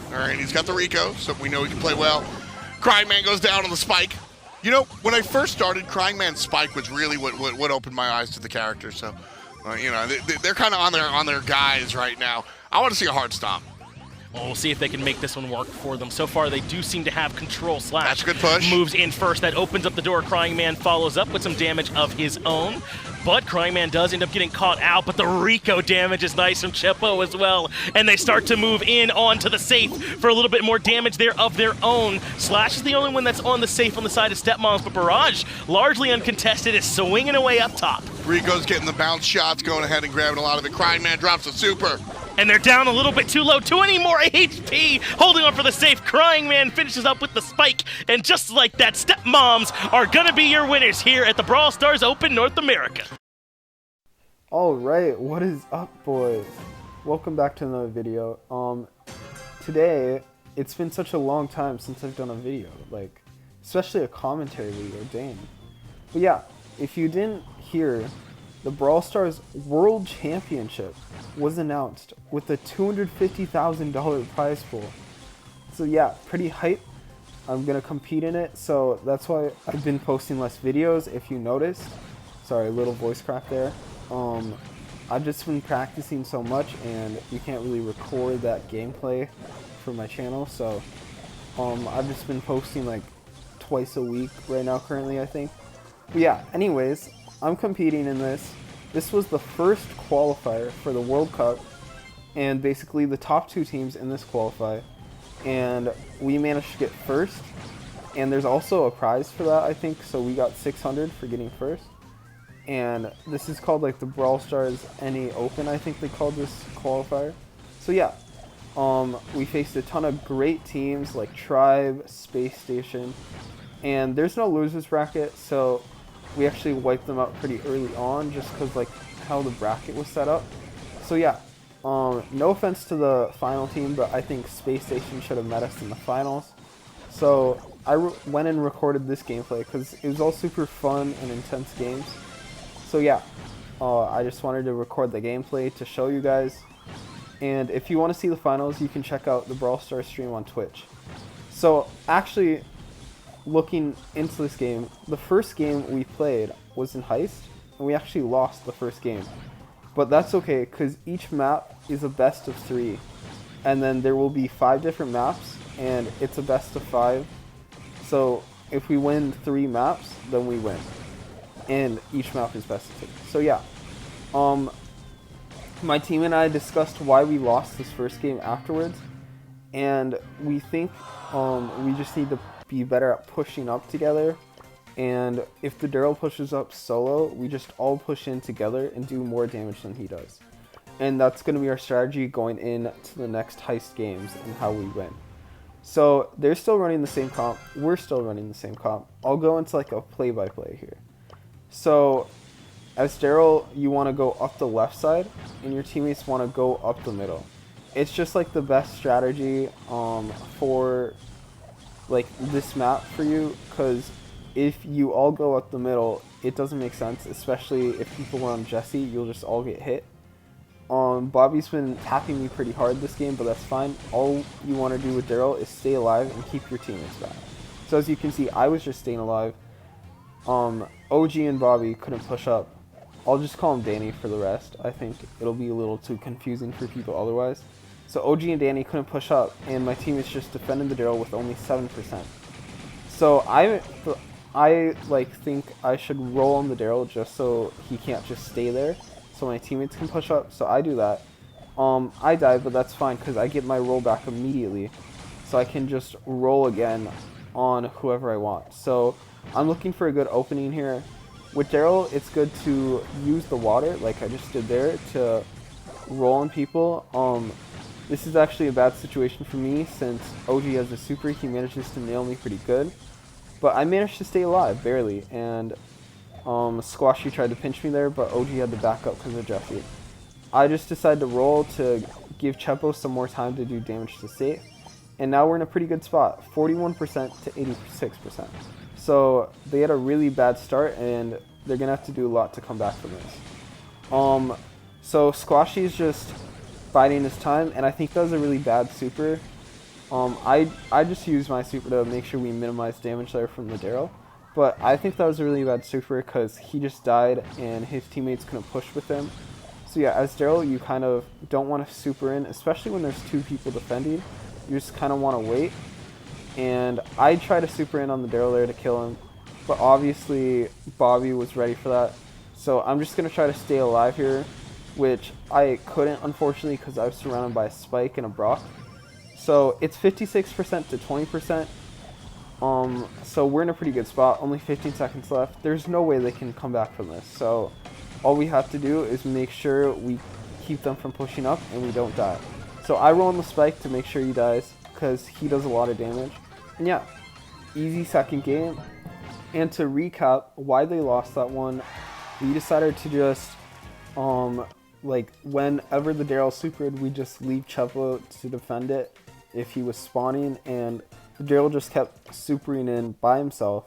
All right, he's got the Rico, so we know he can play well. Crying Man goes down on the Spike. You know, when I first started, Crying Man Spike was really what opened my eyes to the character. So, you know, they're kind of on their guys right now. I want to see a hard stomp. Well, we'll see if they can make this one work for them. So far, they do seem to have control. Slash That's a good push. Moves in first. That opens up the door. Crying Man follows up with some damage of his own. But Crying Man does end up getting caught out, but the Rico damage is nice from Chepo as well. And they start to move in onto the safe for a little bit more damage there of their own. Slash is the only one that's on the safe on the side of Stepmoms, but Barrage, largely uncontested, is swinging away up top. Rico's getting the bounce shots, going ahead and grabbing a lot of it. Crying Man drops a super. And they're down a little bit too low. 20 more HP, holding on for the safe. Crying Man finishes up with the spike. And just like that, Stepmoms are gonna be your winners here at the Brawl Stars Open North America. Alright, what is up, boys? Welcome back to another video. Today, it's been such a long time since I've done a video, like, especially a commentary video, dang. But yeah, if you didn't hear, the Brawl Stars World Championship was announced with a $250,000 prize pool. So yeah, pretty hype. I'm gonna compete in it, so that's why I've been posting less videos, if you noticed. Sorry, little voice crack there. I've just been practicing so much, and you can't really record that gameplay for my channel, so I've just been posting like twice a week right now currently, I think. But yeah, anyways, I'm competing in this. This was the first qualifier for the World Cup, and basically the top two teams in this qualify, and we managed to get first, and there's also a prize for that, I think, so we got 600 for getting first. And this is called like the Brawl Stars NA Open, I think they called this qualifier. So yeah, we faced a ton of great teams like Tribe, Spacestation, and there's no losers bracket, so we actually wiped them out pretty early on just because like how the bracket was set up. So yeah, no offense to the final team, but I think Spacestation should have met us in the finals. So I went and recorded this gameplay because it was all super fun and intense games. So yeah, I just wanted to record the gameplay to show you guys. And if you want to see the finals, you can check out the Brawl Stars stream on Twitch. So actually, looking into this game, the first game we played was in Heist, and we actually lost the first game. But that's okay, because each map is a best of 3. And then there will be 5 different maps, and it's a best of 5. So if we win 3 maps, then we win. And each map is best of 2. So yeah, my team and I discussed why we lost this first game afterwards, and we think we just need to be better at pushing up together. And if the Daryl pushes up solo, we just all push in together and do more damage than he does. And that's going to be our strategy going into the next Heist games and how we win. So they're still running the same comp, we're still running the same comp. I'll go into like a play-by-play here. So, as Daryl, you want to go up the left side, and your teammates want to go up the middle. It's just like the best strategy for like this map for you, because if you all go up the middle, it doesn't make sense, especially if people run Jesse, you'll just all get hit. Bobby's been tapping me pretty hard this game, but that's fine. All you want to do with Daryl is stay alive and keep your teammates back. So as you can see, I was just staying alive. OG and Bobby couldn't push up. I'll just call him Danny for the rest. I think it'll be a little too confusing for people otherwise. So OG and Danny couldn't push up, and my team is just defending the Daryl with only 7%. So I like think I should roll on the Daryl just so he can't just stay there, so my teammates can push up. So I do that. I die, but that's fine because I get my roll back immediately, so I can just roll again on whoever I want. So I'm looking for a good opening here. With Daryl, it's good to use the water, like I just did there, to roll on people. This is actually a bad situation for me, since OG has a super, he manages to nail me pretty good. But I managed to stay alive, barely, and Squashy tried to pinch me there, but OG had to back up because of Jesse. I just decided to roll to give Chepo some more time to do damage to safe. And now we're in a pretty good spot, 41% to 86%. So they had a really bad start, and they're going to have to do a lot to come back from this. So Squashy's just biding his time, and I think that was a really bad super. I just used my super to make sure we minimize damage there from the Daryl. But I think that was a really bad super because he just died and his teammates couldn't push with him. So yeah, as Daryl, you kind of don't want to super in, especially when there's 2 people defending. You just kind of want to wait. And I tried to super in on the Daryl there to kill him, but obviously Bobby was ready for that. So I'm just going to try to stay alive here, which I couldn't, unfortunately, because I was surrounded by a Spike and a Brock. So it's 56% to 20%. So we're in a pretty good spot. Only 15 seconds left. There's no way they can come back from this. So all we have to do is make sure we keep them from pushing up and we don't die. So I roll on the Spike to make sure he dies because he does a lot of damage. And yeah, easy second game. And to recap why they lost that one, we decided to just, like, whenever the Daryl supered, we just leave Chepo to defend it if he was spawning, and the Daryl just kept supering in by himself.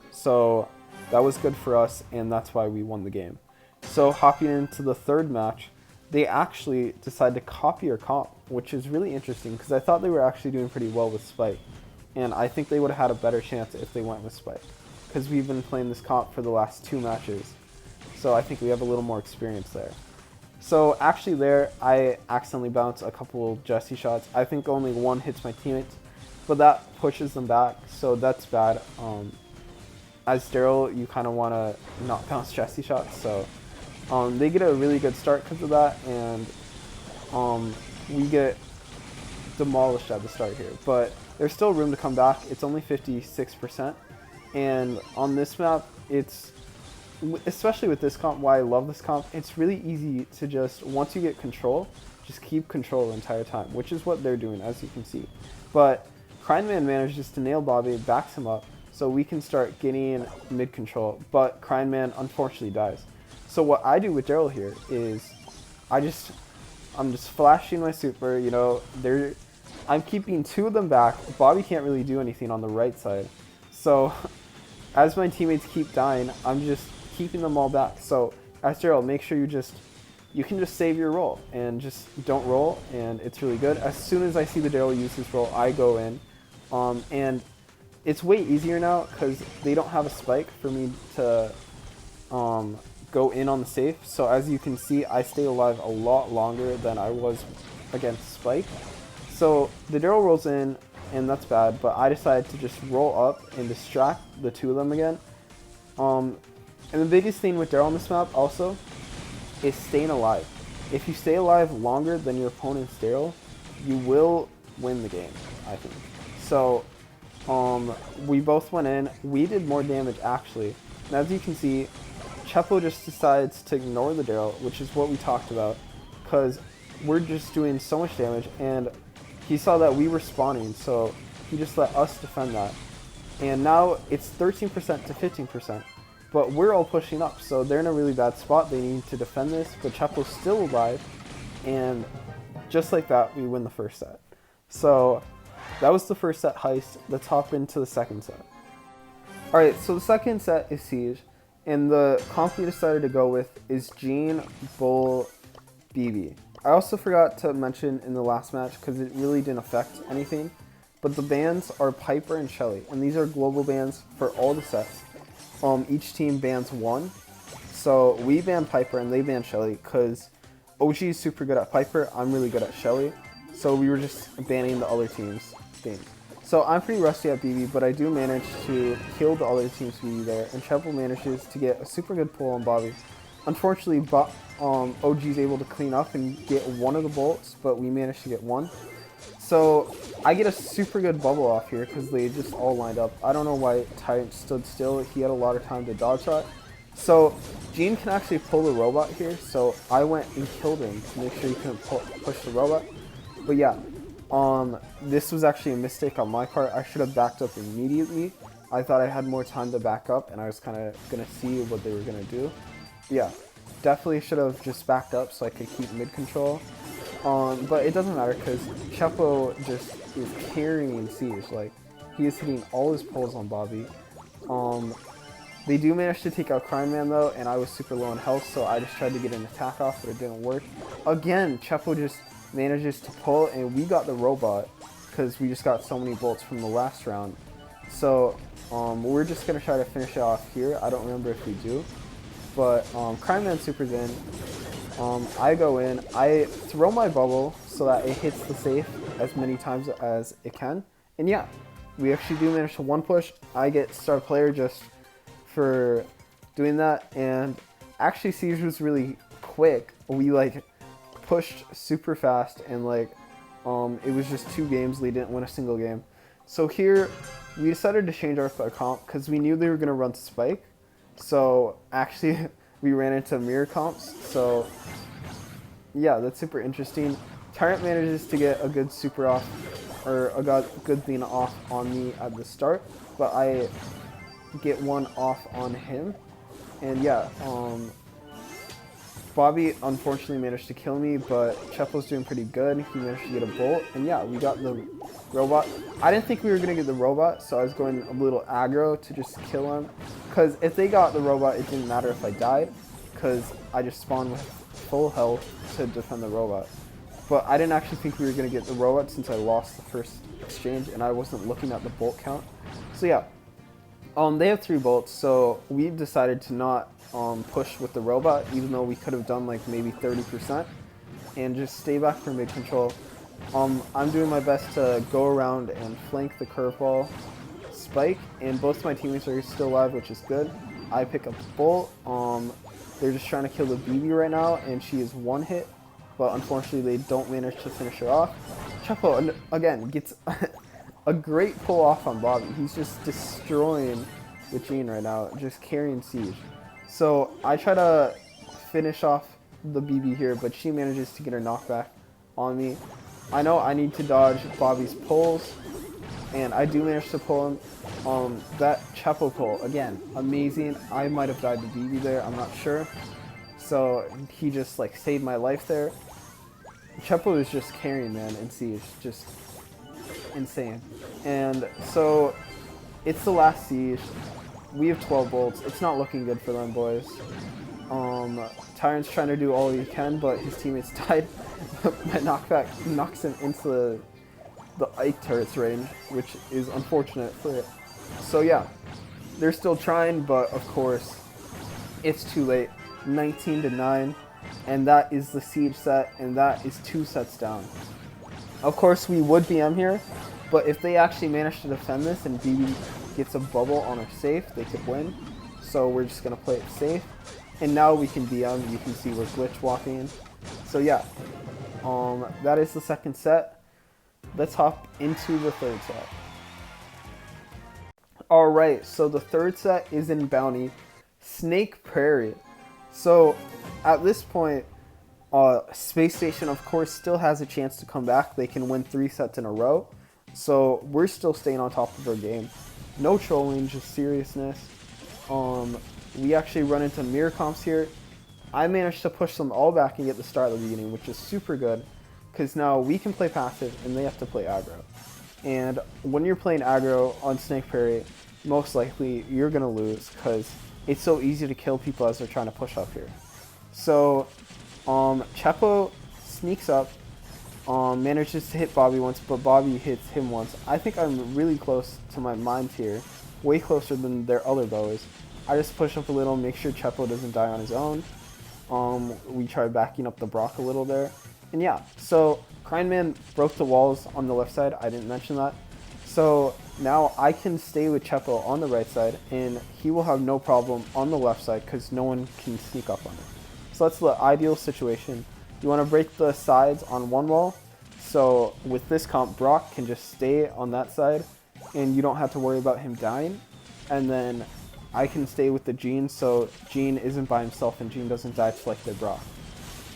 So that was good for us, and that's why we won the game. So hopping into the third match, they actually decided to copy our comp, which is really interesting because I thought they were actually doing pretty well with Spike. And I think they would have had a better chance if they went with Spike, because we've been playing this comp for the last 2 matches. So I think we have a little more experience there. So actually there, I accidentally bounced a couple Jesse shots. I think only one hits my teammates, but that pushes them back, so that's bad. As Daryl, you kind of want to not bounce Jesse shots, so they get a really good start because of that, and we get demolished at the start here. But there's still room to come back. It's only 56%, and on this map, it's, especially with this comp, why I love this comp, it's really easy to just, once you get control, just keep control the entire time, which is what they're doing, as you can see. But Crying manages to nail Bobby, backs him up, so we can start getting mid control, but Crying unfortunately dies. So what I do with Daryl here is, I'm just flashing my super, you know, I'm keeping 2 of them back. Bobby can't really do anything on the right side. So as my teammates keep dying, I'm just keeping them all back. So as Daryl, make sure you can just save your roll and just don't roll, and it's really good. As soon as I see the Daryl use his roll, I go in. And it's way easier now because they don't have a Spike for me to go in on the safe. So as you can see, I stay alive a lot longer than I was against Spike. So the Daryl rolls in, and that's bad, but I decided to just roll up and distract the 2 of them again. And the biggest thing with Daryl on this map also is staying alive. If you stay alive longer than your opponent's Daryl, you will win the game, I think. So we both went in. We did more damage actually. And as you can see, Chepo just decides to ignore the Daryl, which is what we talked about, because we're just doing so much damage, and he saw that we were spawning, so he just let us defend that. And now it's 13% to 15, but we're all pushing up, so they're in a really bad spot. They need to defend this, but Chepo's still alive, and just like that, we win the first set. So that was the first set heist. Let's hop into the second set. Alright, so the second set is Siege, and the comp we decided to go with is Gene, Bull, BB. I also forgot to mention in the last match, because it really didn't affect anything, but the bans are Piper and Shelly, and these are global bans for all the sets. Each team bans 1, so we ban Piper and they ban Shelly, because OG is super good at Piper, I'm really good at Shelly, so we were just banning the other team's things. So I'm pretty rusty at BB, but I do manage to kill the other team's BB there, and Chepo manages to get a super good pull on Bobby. Unfortunately, OG is able to clean up and get 1 of the bolts, but we managed to get 1. So I get a super good bubble off here because they just all lined up. I don't know why Tyrant stood still. He had a lot of time to dodge shot. So Gene can actually pull the robot here, so I went and killed him to make sure he couldn't push the robot. But yeah, this was actually a mistake on my part. I should have backed up immediately. I thought I had more time to back up, and I was kind of going to see what they were going to do. Yeah, definitely should have just backed up so I could keep mid control. But it doesn't matter because Chepo just is carrying Siege. Like, he is hitting all his pulls on Bobby. They do manage to take out Crime Man though, and I was super low in health, so I just tried to get an attack off, but it didn't work. Again, Chepo just manages to pull, and we got the robot. because we just got so many bolts from the last round. So we're just gonna try to finish it off here. I don't remember if we do, but Crime Man supers in. I go in. I throw my bubble so that it hits the safe as many times as it can, and yeah, we actually do manage to one push. I get star player just for doing that, and actually Siege was really quick. We like pushed super fast, and like it was just 2 games. They didn't win a single game. So here we decided to change our comp because we knew they were gonna run Spike. So actually we ran into mirror comps. So yeah, that's super interesting. Tyrant manages to get a good super off, or a good thing off on me at the start, but I get one off on him. And yeah, Bobby unfortunately managed to kill me, but Chepo's doing pretty good. He managed to get a bolt, and yeah, we got the robot. I didn't think we were going to get the robot, so I was going a little aggro to just kill him. Because if they got the robot, it didn't matter if I died, because I just spawned with full health to defend the robot. But I didn't actually think we were going to get the robot since I lost the first exchange, and I wasn't looking at the bolt count. So yeah, they have 3 bolts, so we decided to not push with the robot, even though we could have done like maybe 30%, and just stay back for mid control. I'm doing my best to go around and flank the curveball Spike, and both my teammates are still alive, which is good. I pick up the bolt. They're just trying to kill the BB right now, and she is 1 hit, but unfortunately they don't manage to finish her off. Chepo again gets a great pull off on Bobby. He's just destroying the Gene right now, just carrying Siege. So I try to finish off the BB here, but she manages to get her knockback on me. I know I need to dodge Bobby's pulls, and I do manage to pull him. That Chepo pull, again, amazing. I might have died to BB there, I'm not sure. So he just like saved my life there. Chepo is just carrying, man, in Siege, just insane. And so it's the last Siege. We have 12 bolts. It's not looking good for them, boys. Tyrant's trying to do all he can, but his teammates died. My knockback knocks him into the Ike turret's range, which is unfortunate for it. So yeah, they're still trying, but of course, it's too late. 19-9, and that is the Siege set, and that is 2 sets down. Of course, we would BM here, but if they actually manage to defend this and BB gets a bubble on our safe, they could win. So we're just going to play it safe. And now we can BM. You can see we're glitch walking. So yeah, that is the second set. Let's hop into the third set. Alright, so the third set is in Bounty, Snake Prairie. So at this point, Spacestation, of course, still has a chance to come back. They can win 3 sets in a row. So we're still staying on top of our game. No trolling, just seriousness. We actually run into mirror comps here. I managed to push them all back and get the start at the beginning, which is super good, because now we can play passive and they have to play aggro. And when you're playing aggro on Snake Prairie, most likely you're going to lose, because it's so easy to kill people as they're trying to push up here. So Chepo sneaks up, manages to hit Bobby once, but Bobby hits him once. I think I'm really close to my mines here, way closer than their other bows. I just push up a little, make sure Chepo doesn't die on his own. We try backing up the Brock a little there. And yeah, so Crime Man broke the walls on the left side. I didn't mention that. So now I can stay with Chepo on the right side, and he will have no problem on the left side because no one can sneak up on him. So that's the ideal situation. You want to break the sides on one wall. So with this comp, Brock can just stay on that side, and you don't have to worry about him dying. And then I can stay with the Gene, so Gene isn't by himself and Gene doesn't die to like their Brock.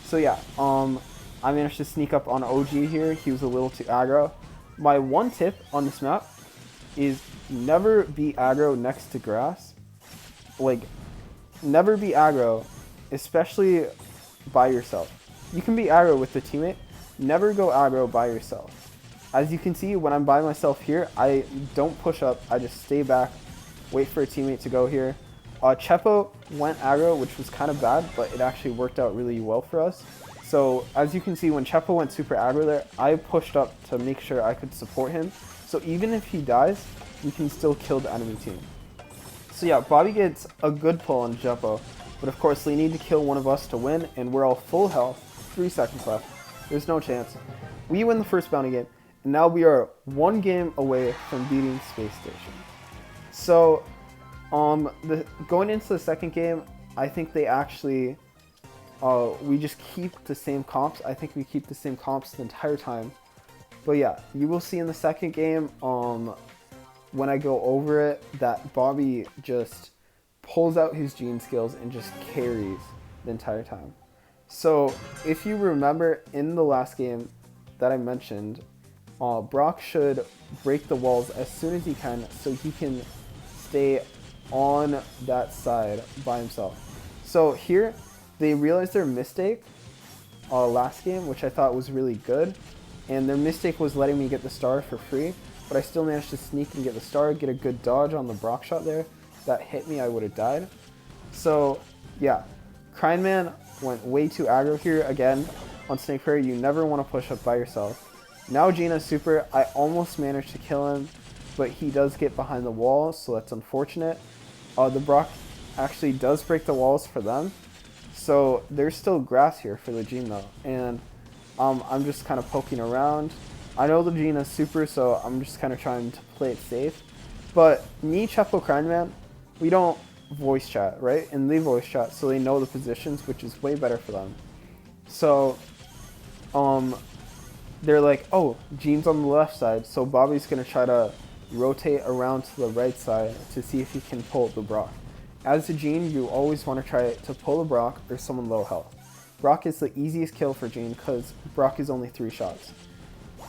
So yeah, I managed to sneak up on OG here. He was a little too aggro. My one tip on this map is never be aggro next to grass. Like, never be aggro, especially by yourself. You can be aggro with the teammate, never go aggro by yourself. As you can see, when I'm by myself here, I don't push up, I just stay back, wait for a teammate to go here. Chepo went aggro, which was kind of bad, but it actually worked out really well for us. So as you can see, when Chepo went super aggro there, I pushed up to make sure I could support him. So even if he dies, we can still kill the enemy team. So yeah, Bobby gets a good pull on Chepo, but of course they need to kill one of us to win, and we're all full health, 3 seconds left. There's no chance. We win the first bounty game, and now we are 1 game away from beating Space Station. So going into the second game, I think they actually, we just keep the same comps. I think we keep the same comps the entire time. But yeah, you will see in the second game, when I go over it, that Bobby just pulls out his gene skills and just carries the entire time. So if you remember in the last game that I mentioned, Brock should break the walls as soon as he can so he can stay on that side by himself. So here, they realized their mistake last game, which I thought was really good. And their mistake was letting me get the star for free, but I still managed to sneak and get the star, get a good dodge on the Brock shot there. If that hit me, I would have died. So yeah, Crying Man went way too aggro here. Again, on Snake Prairie, you never want to push up by yourself. Now Gina's super, I almost managed to kill him, but he does get behind the wall, so that's unfortunate. The Brock actually does break the walls for them, so there's still grass here for the Gene though, and I'm just kind of poking around. I know the Gina's super, so I'm just kind of trying to play it safe. But me, Chepo, Crying Man, we don't voice chat, right? And they voice chat, so they know the positions, which is way better for them. So, they're like, oh, Gene's on the left side, so Bobby's gonna try to rotate around to the right side to see if he can pull the Brock. As a Gene, you always want to try to pull the Brock or someone low health. Brock is the easiest kill for Gene because Brock is only 3 shots.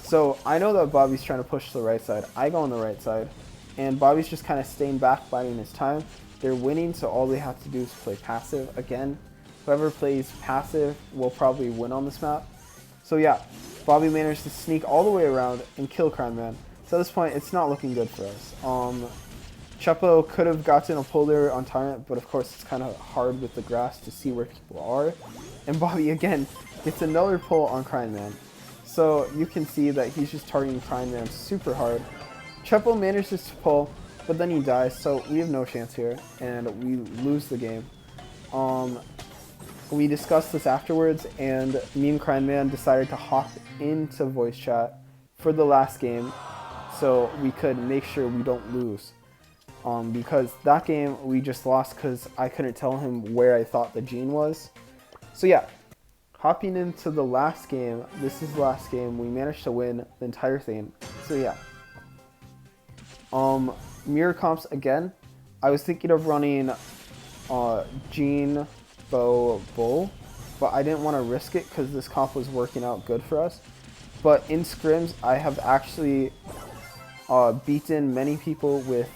So I know that Bobby's trying to push to the right side. I go on the right side, and Bobby's just kind of staying back, biding his time. They're winning, so all they have to do is play passive. Again, whoever plays passive will probably win on this map. So yeah, Bobby managed to sneak all the way around and kill Crying Man. So at this point, it's not looking good for us. Chepo could have gotten a pull there on target, but of course it's kind of hard with the grass to see where people are. And Bobby again gets another pull on Crying Man. So you can see that he's just targeting Crying Man super hard. Chepo manages to pull, but then he dies, so we have no chance here, and we lose the game. We discussed this afterwards, and me and Crying Man decided to hop into voice chat for the last game so we could make sure we don't lose. Because that game we just lost because I couldn't tell him where I thought the Gene was. So yeah, hopping into the last game, this is the last game, we managed to win the entire thing. So yeah. Mirror comps again, I was thinking of running Gene, Bo, Bull, but I didn't want to risk it because this comp was working out good for us. But in scrims, I have actually beaten many people with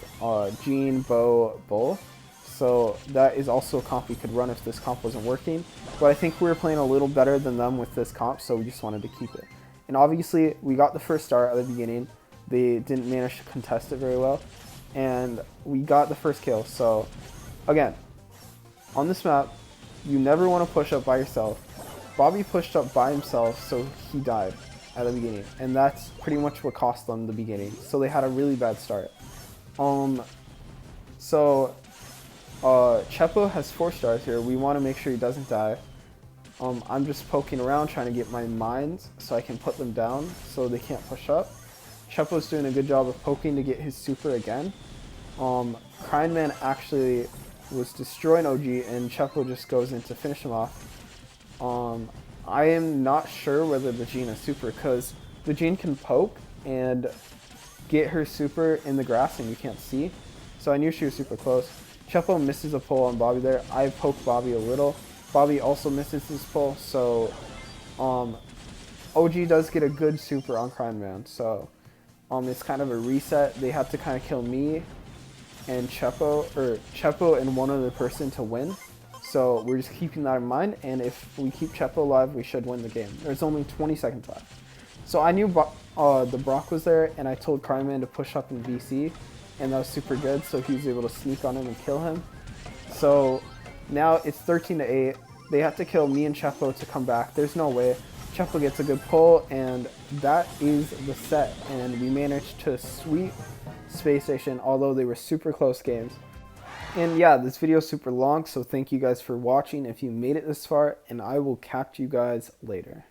Gene, Bo, Bull. So that is also a comp we could run if this comp wasn't working. But I think we were playing a little better than them with this comp, so we just wanted to keep it. And obviously, we got the first star at the beginning. They didn't manage to contest it very well. And we got the first kill. So again, on this map, you never want to push up by yourself. Bobby pushed up by himself, so he died at the beginning, and that's pretty much what cost them the beginning. So they had a really bad start. Chepo has 4 stars here. We want to make sure he doesn't die. I'm just poking around trying to get my mines so I can put them down so they can't push up. Chepo's doing a good job of poking to get his super again. Crying Man actually was destroying OG, and Chepo just goes in to finish him off. I am not sure whether the Gene is super because the Gene can poke and get her super in the grass and you can't see. So I knew she was super close. Chepo misses a pull on Bobby there. I poked Bobby a little. Bobby also misses his pull, so OG does get a good super on Crying Man. So it's kind of a reset. They have to kind of kill me and Chepo and one other person to win. So we're just keeping that in mind, and if we keep Chepo alive, we should win the game. There's only 20 seconds left. So I knew the Brock was there, and I told Crying Man to push up in VC, and that was super good, so he was able to sneak on him and kill him. So now it's 13-8. They have to kill me and Chepo to come back. There's no way. Chepo gets a good pull, and that is the set. And we managed to sweep Spacestation, although they were super close games. And yeah, this video is super long, so thank you guys for watching if you made it this far, and I will catch you guys later.